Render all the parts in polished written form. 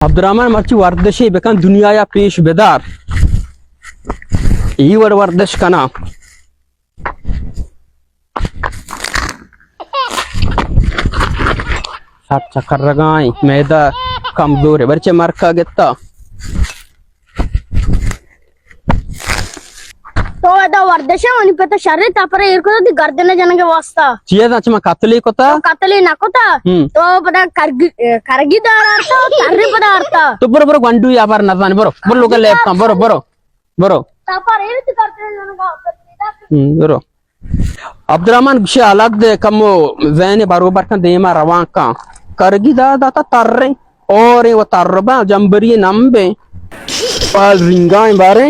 Abdurrahman marchi wardashi bekan dünyaya peş bedar. İyi var wardaş kana. Sat chakar ragai meda kamzor है बच्चे मार खा गेता तो ada wardasha mani peta sharri tapare irko di gardena janage wasta chia जाच मा कातली कोता तो katali nakota तो pada kargi dararta tarri pada arta तो बरो गंडू याबार नजाने बरो लोग लेपता बरो tapare irti gardena janage बरो अब्दुर्रहमान गुशे अलग दे कमो ज़ैने बरोबर का देमा रवां का करगी दादा ता तररे और वो तरबा जंबरी नंबे पाल रिंगाएं बारे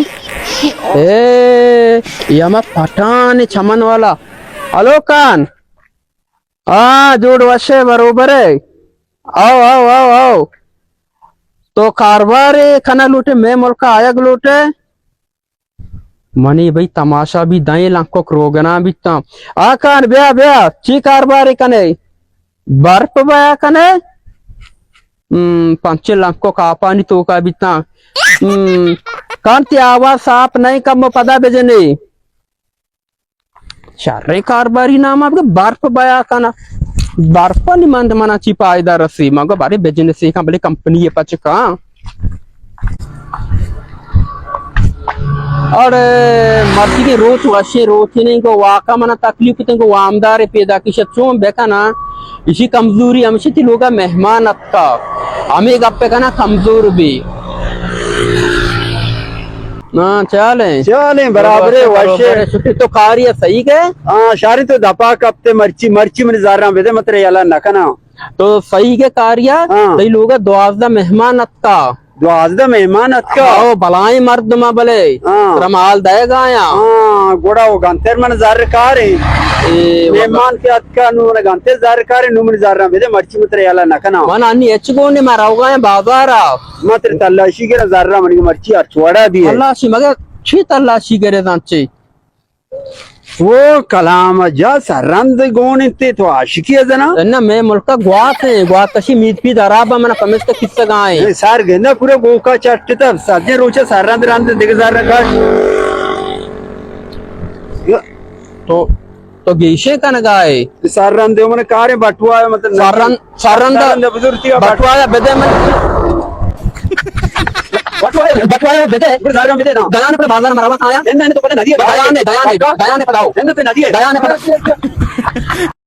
ए यमा पठान चमन वाला हेलो कान जोड़ वशे बरोबर है आओ तो कारवारे खाना लूटे मैं मुल्का आयग लूटे मनी भाई तमाशा भी दाएं लाखों रोगना भी ता आकार ब्या ची कारबारे कने बर्फ बया कने 5 लाख को कापानी तो का भी ता कांति आवाज साफ नहीं कम पदा बेजने चारे कारबारी नाम आपके बर्फ बया कना बर्फ नि मंद मना ची पायदा रसी मगर बारे बेजने से का बड़े कंपनी है पचका और मर्जी के रोज वशे रोज नहीं को वाका मना तकलीफ को वामदार पैदा की शत्रुओं बेका ना इसी कमजोरी हमसे थी लोगा मेहमान अत्ता हमें गप्पे का ना कमजोर भी ना चले बराबर है वशे छुट्टी तो कार्य सही के शारी तो दपा कपते मर्ची में जार रहा बेदे मत याला नकना तो सही के कार्य सही लोगा दुआज़दा मेहमान अत्ता द्वाजदा मेहमान अतका ओ बलाई मर्द मा बले रमाल देगा या गोड़ा वो गंतेर मन जार कारे मेहमान के अतका नु मन गंतेर जार कारे नु मन जार बेदे मर्ची मत याला नकना मन अन्नी एचगोने मारावगा या बाजारा मत तलाशी के जार रहा मन की मर्ची अछवाड़ा दी है तलाशी मगर छी तलाशी करे दांचे वो कलाम जा सरंद गोन इत्ते तो आशिकी है जना ना मैं मुल्का ग्वात कशी मीत पी दराबा मना कमेस का किस्सा गाए सार गेंदा पूरे गोका चट्ट तब साजे रोचा सरंद रंद दिग जार रखा तो गेशे का न गाए सरंद मन कारे बटुआ मतलब सरंद बुजुर्ग बटवाया बेदे मन बटवाया बेदे दयान पे बाजार मरावा आया तो पता नदी दयान ने पढ़ाओ नदी दयान ने पढ़ाओ